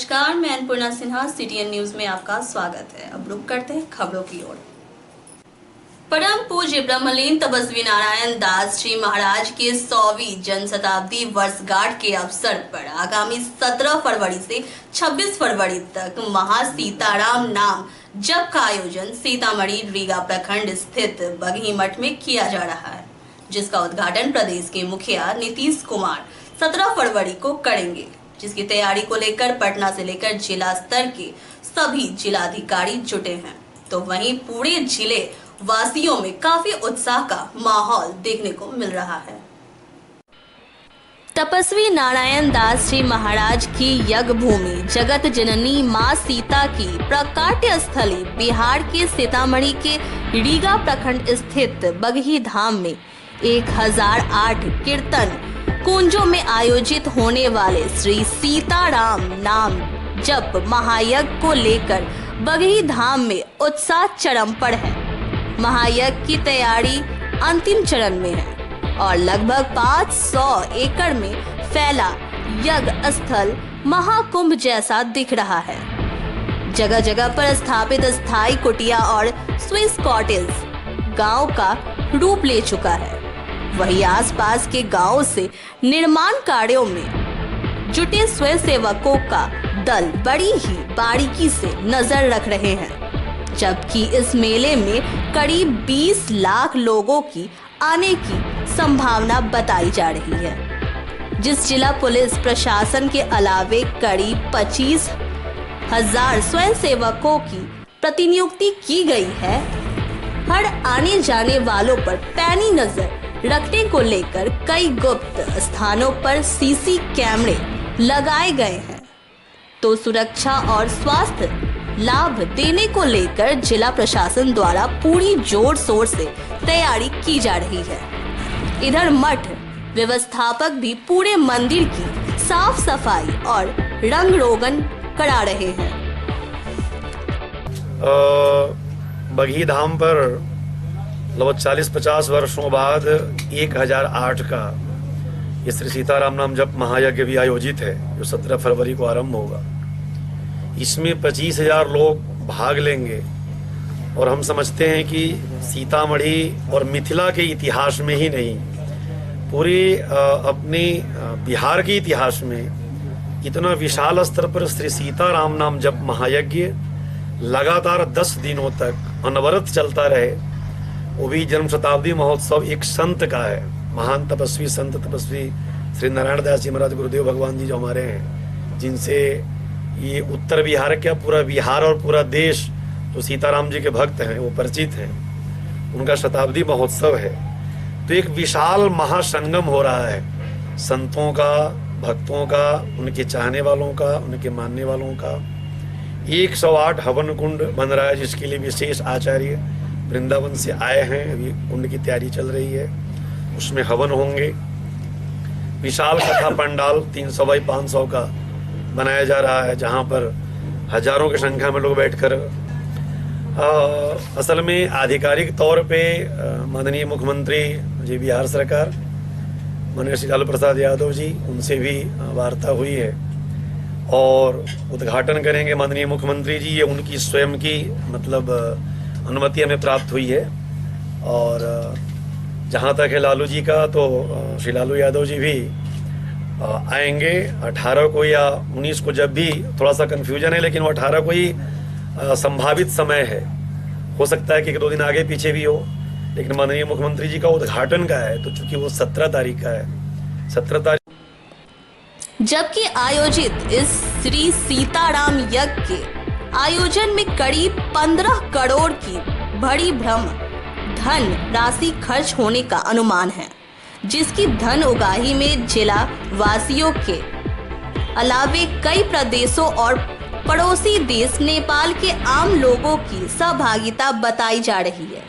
नमस्कार, मैं Annapurna Sinha, CTN news में आपका स्वागत है। अब रुक करते हैं खबरों की ओर। परम पूज्य ब्रह्मलीन तपस्वी नारायण दास जी महाराज के 100वीं जन्म शताब्दी वर्षगांठ के अवसर पर आगामी 17 फरवरी से 26 फरवरी तक महासीताराम नाम जप का आयोजन सीतामढ़ी रीगा प्रखंड स्थित बगही मठ में किया जा रहा है, जिसका उद्घाटन प्रदेश के मुखिया नीतीश कुमार 17 फरवरी को करेंगे, जिसकी तैयारी को लेकर पटना से लेकर जिला स्तर के सभी जिलाधिकारी जुटे हैं। तो वहीं पूरे जिले वासियों में काफी उत्साह का माहौल देखने को मिल रहा है। तपस्वी नारायण दास जी महाराज की यज्ञ भूमि जगत जननी मां सीता की प्राकट्य स्थली बिहार के सीतामढ़ी के रीगा प्रखंड स्थित बगही धाम में 1008 कीर्तन कुंजों में आयोजित होने वाले श्री सीताराम नाम जप महायज्ञ को लेकर बगही धाम में उत्साह चरम पर है। महायज्ञ की तैयारी अंतिम चरण में है और लगभग 500 एकड़ में फैला यज्ञ स्थल महाकुंभ जैसा दिख रहा है। जगह जगह पर स्थापित स्थायी कुटिया और स्विस कॉटेज गांव का रूप ले चुका है। वहीं आसपास के गांवों से निर्माण कार्यों में जुटे स्वयंसेवकों का दल बड़ी ही बारीकी से नजर रख रहे हैं, जबकि इस मेले में करीब 20 लाख लोगों की आने की संभावना बताई जा रही है। जिस जिला पुलिस प्रशासन के अलावे करीब 25,000 स्वयंसेवकों की प्रतिनियुक्ति की गई है। हर आने जाने वालों पर पैनी नजर रखने को लेकर कई गुप्त स्थानों पर सीसी कैमरे लगाए गए हैं, तो सुरक्षा और स्वास्थ्य लाभ देने को लेकर जिला प्रशासन द्वारा पूरी जोर शोर से तैयारी की जा रही है। इधर मठ व्यवस्थापक भी पूरे मंदिर की साफ सफाई और रंग रोगन करा रहे हैं। बगही धाम पर लगभग 40-50 वर्षों बाद 1008 का ये श्री सीताराम नाम जप महायज्ञ भी आयोजित है, जो 17 फरवरी को आरंभ होगा। इसमें 25,000 लोग भाग लेंगे और हम समझते हैं कि सीतामढ़ी और मिथिला के इतिहास में ही नहीं, पूरे अपने बिहार के इतिहास में इतना विशाल स्तर पर श्री सीताराम नाम जप महायज्ञ लगातार 10 दिनों तक अनवरत चलता रहे। वो भी जन्म शताब्दी महोत्सव एक संत का है, महान तपस्वी संत तपस्वी श्री नारायण दास जी महाराज गुरुदेव भगवान जी जो हमारे हैं, जिनसे ये उत्तर बिहार क्या पूरा बिहार और पूरा देश जो सीताराम जी के भक्त हैं वो परिचित हैं, उनका शताब्दी महोत्सव है। तो एक विशाल महासंगम हो रहा है संतों का, भक्तों का, उनके चाहने वालों का, उनके मानने वालों का। 108 हवन कुंड बन रहा है, जिसके लिए विशेष आचार्य वृंदावन से आए हैं। अभी कुंड की तैयारी चल रही है, उसमें हवन होंगे। विशाल कथा पंडाल 300 बाई 500 का बनाया जा रहा है, जहां पर हजारों की संख्या में लोग बैठकर असल में आधिकारिक तौर पे माननीय मुख्यमंत्री जी बिहार सरकार माननीय श्री लालू प्रसाद यादव जी, उनसे भी वार्ता हुई है और उद्घाटन करेंगे माननीय मुख्यमंत्री जी। ये उनकी स्वयं की मतलब अनुमति हमें प्राप्त हुई है। और जहाँ तक है लालू जी का, तो श्री लालू यादव जी भी आएंगे 18 को या 19 को, जब भी थोड़ा सा कन्फ्यूजन है, लेकिन वो 18 को ही संभावित समय है। हो सकता है कि 1-2 दिन आगे पीछे भी हो, लेकिन माननीय मुख्यमंत्री जी का उद्घाटन का है, तो चूंकि वो 17 तारीख का है, 17 तारीख। जबकि आयोजित इस श्री सीताराम यज्ञ के आयोजन में करीब 15 करोड़ की बड़ी भ्रम धन राशि खर्च होने का अनुमान है, जिसकी धन उगाही में जिला वासियों के अलावे कई प्रदेशों और पड़ोसी देश नेपाल के आम लोगों की सहभागिता बताई जा रही है।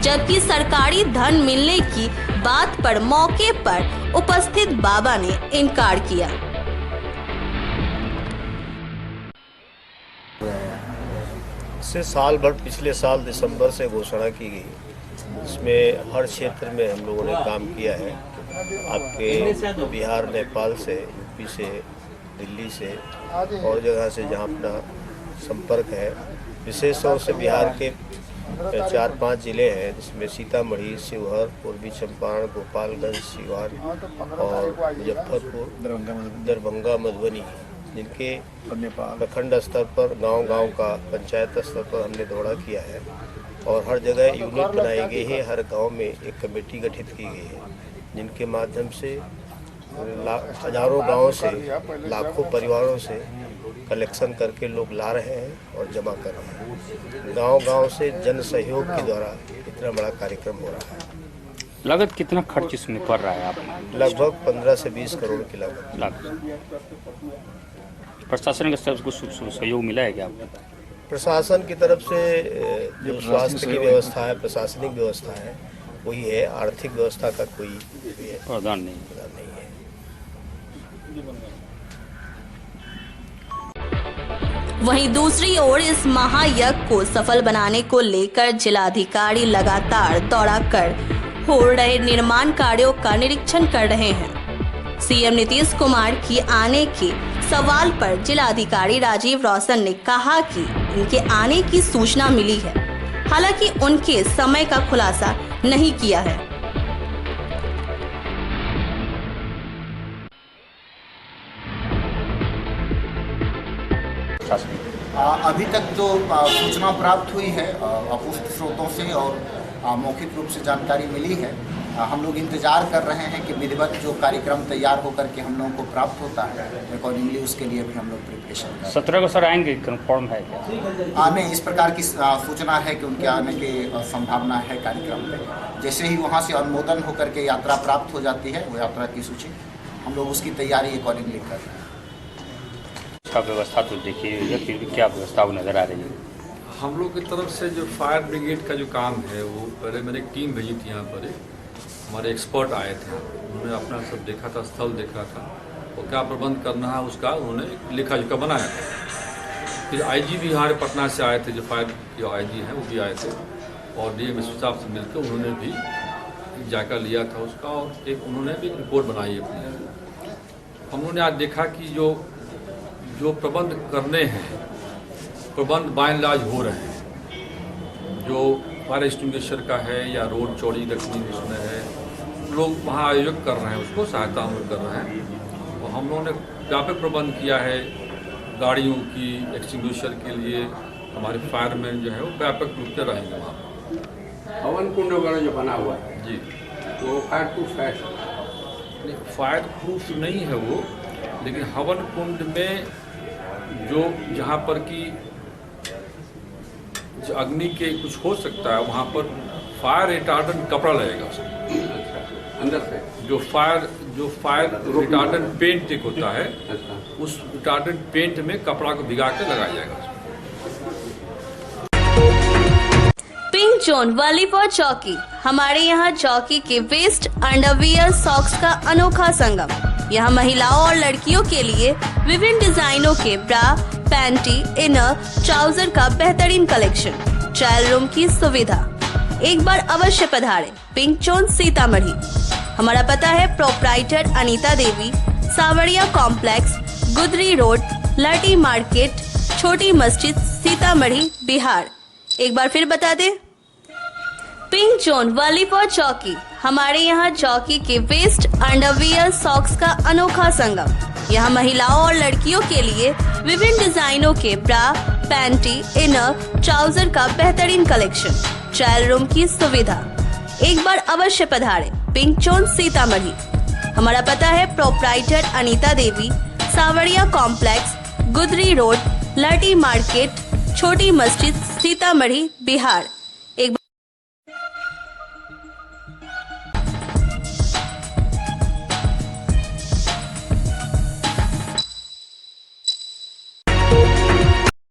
जबकि सरकारी धन मिलने की बात पर मौके पर उपस्थित बाबा ने इनकार किया। से साल भर पिछले साल दिसंबर से घोषणा की गई। इसमें हर क्षेत्र में हम लोगों ने काम किया है। आपके बिहार, नेपाल से, यूपी से दिल्ली से और जगह से जहाँ अपना संपर्क है। विशेष तौर से बिहार के 4-5 जिले हैं, जिसमें सीतामढ़ी, शिवहर, पूर्वी चंपारण, गोपालगंज, सीवान और मुजफ्फरपुर, दरभंगा, मधुबनी, जिनके प्रखंड स्तर पर, गांव-गांव का पंचायत स्तर पर हमने दौरा किया है और हर जगह यूनिट बनाई गई है। हर गांव में एक कमेटी गठित की गई है, जिनके माध्यम से हजारों गाँव से, लाखों परिवारों से कलेक्शन करके लोग ला रहे हैं और जमा कर रहे हैं। गांव-गांव से जन सहयोग के द्वारा इतना बड़ा कार्यक्रम हो रहा है। लागत कितना खर्च इसमें पड़ रहा है आप? लगभग 15 से 20 करोड़ की लागत। प्रशासन की तरफ से कुछ सहयोग मिला है क्या आपको? प्रशासन की तरफ से जो स्वास्थ्य की व्यवस्था है, प्रशासनिक व्यवस्था है, वही है। आर्थिक व्यवस्था का कोई प्रावधान नहीं है। वहीं दूसरी ओर इस महायज्ञ को सफल बनाने को लेकर जिलाधिकारी लगातार दौरा कर हो रहे निर्माण कार्यों का निरीक्षण कर रहे हैं। सीएम नीतीश कुमार की आने के सवाल पर जिलाधिकारी राजीव रौशन ने कहा कि इनके आने की सूचना मिली है, हालांकि उनके समय का खुलासा नहीं किया है। अभी तक जो सूचना प्राप्त हुई है अपुष्ट स्रोतों से और मौखिक रूप से जानकारी मिली है, हम लोग इंतजार कर रहे हैं कि विधिवत जो कार्यक्रम तैयार होकर के हम लोगों को प्राप्त होता है, अकॉर्डिंगली उसके लिए भी हम लोग प्रिपरेशन कर रहे हैं। 17 को सर आएंगे, कन्फर्म है क्या? नहीं, इस प्रकार की सूचना है कि उनके आने की संभावना है कार्यक्रम में। जैसे ही वहाँ से अनुमोदन होकर के यात्रा प्राप्त हो जाती है, वो यात्रा की सूची हम लोग उसकी तैयारी अकॉर्डिंगली कर रहे हैं। का व्यवस्था तो देखिए, फिर भी क्या व्यवस्था नज़र आ रही है? हम लोग की तरफ से जो फायर ब्रिगेड का जो काम है, वो पहले मैंने एक टीम भेजी थी यहाँ पर। हमारे एक्सपर्ट आए थे, उन्होंने अपना सब देखा था, स्थल देखा था और क्या प्रबंध करना है उसका उन्होंने लेखा जोखा बनाया था। फिर आईजी भी हमारे पटना से आए थे, जो फायर के आईजी हैं वो भी आए थे और डीएम साहब से मिलकर उन्होंने भी जायका लिया था उसका और एक उन्होंने भी रिपोर्ट बनाई अपनी। हम लोगों ने आज देखा कि जो प्रबंध करने हैं, प्रबंध बाय एंड लार्ज हो रहे हैं। जो फायर एक्सटिंग्विशर का है या रोड चौड़ी रखनी उसमें है, लोग वहाँ आयोजक कर रहे हैं, उसको सहायता हम लोग कर रहे हैं। और हम लोगों ने व्यापक प्रबंध किया है गाड़ियों की, एक्सटिंग्विशर के लिए हमारे फायरमैन जो है वो व्यापक रूप से रहेंगे वहाँ पर। हवन कुंड वगैरह जो बना हुआ है जी, वो फायर प्रूफ है? फायर प्रूफ नहीं है वो, लेकिन हवन कुंड में जो जहाँ पर कि अग्नि के कुछ हो सकता है, वहाँ पर फायर रिटार्डेंट कपड़ा लगेगा उसमें अंदर से। जो फायर रिटार्डेंट पेंट एक होता है, उस रिटार्डेंट पेंट में कपड़ा को भिगा के लगाया जाएगा। पिंक जोन वॉलीबॉल चौकी। हमारे यहाँ चौकी के वेस्ट अंडरवियर सॉक्स का अनोखा संगम। यहाँ महिलाओं और लड़कियों के लिए विभिन्न डिजाइनों के ब्रा, पैंटी, इनर, ट्राउजर का बेहतरीन कलेक्शन, ट्रायल रूम की सुविधा। एक बार अवश्य पधारें पिंक जोन सीतामढ़ी। हमारा पता है प्रोप्राइटर अनीता देवी, सावरिया कॉम्प्लेक्स, गुदरी रोड, लाटी मार्केट, छोटी मस्जिद, सीतामढ़ी, बिहार। एक बार फिर बता दें, पिंक जोन वॉलीबॉल चौकी। हमारे यहाँ चौकी के वेस्ट अंडरवियर सॉक्स का अनोखा संगम। यहाँ महिलाओं और लड़कियों के लिए विभिन्न डिजाइनों के ब्रा, पैंटी, इनर, ट्राउजर का बेहतरीन कलेक्शन, ट्रायल रूम की सुविधा। एक बार अवश्य पधारें पिंक जोन सीतामढ़ी। हमारा पता है प्रोप्राइटर अनीता देवी, सावरिया कॉम्प्लेक्स, गुदरी रोड, लाटी मार्केट, छोटी मस्जिद, सीतामढ़ी, बिहार।